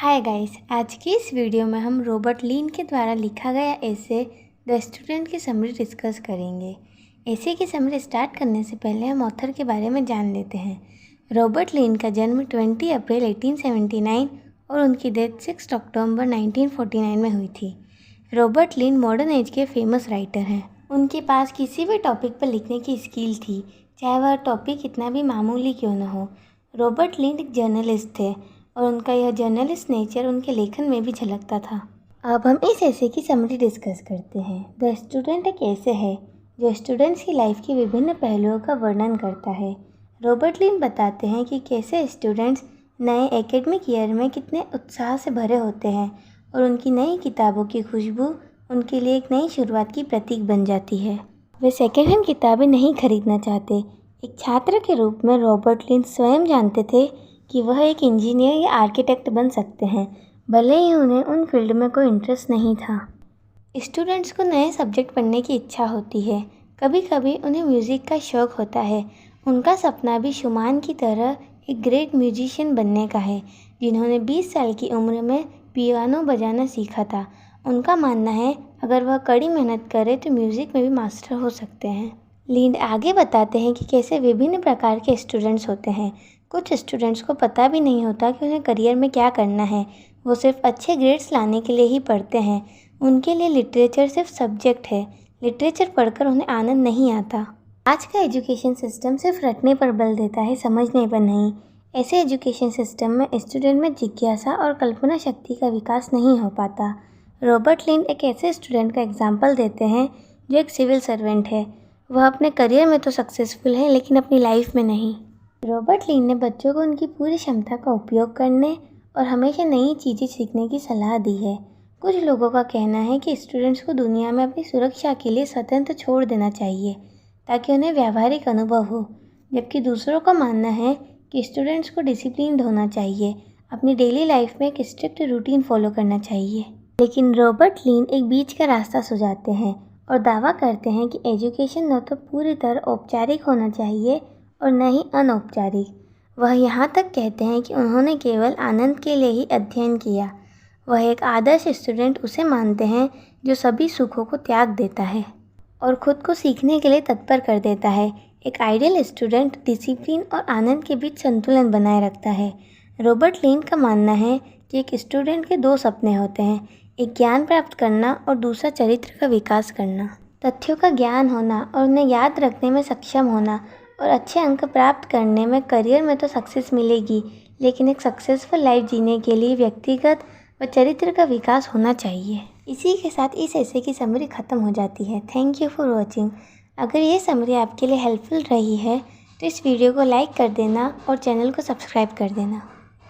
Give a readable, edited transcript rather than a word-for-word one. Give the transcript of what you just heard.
Hi guys, आज की इस वीडियो में हम रॉबर्ट लीन के द्वारा लिखा गया ऐसे द स्टूडेंट की समरी डिस्कस करेंगे। ऐसे की समरी स्टार्ट करने से पहले हम ऑथर के बारे में जान लेते हैं। रॉबर्ट लीन का जन्म 20 अप्रैल 1879 और उनकी डेथ 6 अक्टूबर 1949 में हुई थी। रॉबर्ट लीन मॉडर्न एज के फेमस राइटर हैं। उनके पास किसी भी टॉपिक पर लिखने की स्किल थी, चाहे वह टॉपिक कितना भी मामूली क्यों न हो। रॉबर्ट लीन एक जर्नलिस्ट थे और उनका यह जर्नलिस्ट नेचर उनके लेखन में भी झलकता था। अब हम इस ऐसे की समरी डिस्कस करते हैं। द स्टूडेंट एक ऐसे है जो स्टूडेंट्स की लाइफ के विभिन्न पहलुओं का वर्णन करता है। रॉबर्ट लीन बताते हैं कि कैसे स्टूडेंट्स नए एकेडमिक ईयर में कितने उत्साह से भरे होते हैं और उनकी नई किताबों की खुशबू उनके लिए एक नई शुरुआत की प्रतीक बन जाती है। वे सेकेंड हैंड किताबें नहीं खरीदना चाहते। एक छात्र के रूप में रॉबर्ट लीन स्वयं जानते थे कि वह एक इंजीनियर या आर्किटेक्ट बन सकते हैं, भले ही उन्हें उन फील्ड में कोई इंटरेस्ट नहीं था। स्टूडेंट्स को नए सब्जेक्ट पढ़ने की इच्छा होती है, कभी कभी उन्हें म्यूज़िक का शौक़ होता है। उनका सपना भी शुमान की तरह एक ग्रेट म्यूजिशियन बनने का है, जिन्होंने 20 साल की उम्र में पियानो बजाना सीखा था। उनका मानना है अगर वह कड़ी मेहनत करे तो म्यूज़िक में भी मास्टर हो सकते हैं। लीन आगे बताते हैं कि कैसे विभिन्न प्रकार के स्टूडेंट्स होते हैं। कुछ स्टूडेंट्स को पता भी नहीं होता कि उन्हें करियर में क्या करना है, वो सिर्फ अच्छे ग्रेड्स लाने के लिए ही पढ़ते हैं। उनके लिए लिटरेचर सिर्फ सब्जेक्ट है, लिटरेचर पढ़कर उन्हें आनंद नहीं आता। आज का एजुकेशन सिस्टम सिर्फ रटने पर बल देता है, समझने पर नहीं। ऐसे एजुकेशन सिस्टम में स्टूडेंट में जिज्ञासा और कल्पना शक्ति का विकास नहीं हो पाता। रॉबर्ट लीन एक ऐसे स्टूडेंट का एग्जाम्पल देते हैं जो एक सिविल सर्वेंट है। वह अपने करियर में तो सक्सेसफुल है, लेकिन अपनी लाइफ में नहीं। रॉबर्ट लीन ने बच्चों को उनकी पूरी क्षमता का उपयोग करने और हमेशा नई चीज़ें सीखने की सलाह दी है। कुछ लोगों का कहना है कि स्टूडेंट्स को दुनिया में अपनी सुरक्षा के लिए स्वतंत्र छोड़ देना चाहिए ताकि उन्हें व्यावहारिक अनुभव हो, जबकि दूसरों का मानना है कि स्टूडेंट्स को डिसिप्लिन्ड होना चाहिए, अपनी डेली लाइफ में एक स्ट्रिक्ट रूटीन फॉलो करना चाहिए। लेकिन रॉबर्ट लीन एक बीच का रास्ता सुझाते हैं और दावा करते हैं कि एजुकेशन न तो पूरी तरह औपचारिक होना चाहिए और न ही अनौपचारिक। वह यहाँ तक कहते हैं कि उन्होंने केवल आनंद के लिए ही अध्ययन किया। वह एक आदर्श स्टूडेंट उसे मानते हैं जो सभी सुखों को त्याग देता है और खुद को सीखने के लिए तत्पर कर देता है। एक आइडियल स्टूडेंट डिसिप्लिन और आनंद के बीच संतुलन बनाए रखता है। रॉबर्ट लीन का मानना है कि एक स्टूडेंट के दो सपने होते हैं, एक ज्ञान प्राप्त करना और दूसरा चरित्र का विकास करना। तथ्यों का ज्ञान होना और उन्हें याद रखने में सक्षम होना और अच्छे अंक प्राप्त करने में करियर में तो सक्सेस मिलेगी, लेकिन एक सक्सेसफुल लाइफ जीने के लिए व्यक्तिगत व चरित्र का विकास होना चाहिए। इसी के साथ इस ऐसे की समरी ख़त्म हो जाती है। Thank you for watching. अगर ये समरी आपके लिए हेल्पफुल रही है तो इस वीडियो को लाइक कर देना और चैनल को सब्सक्राइब कर देना।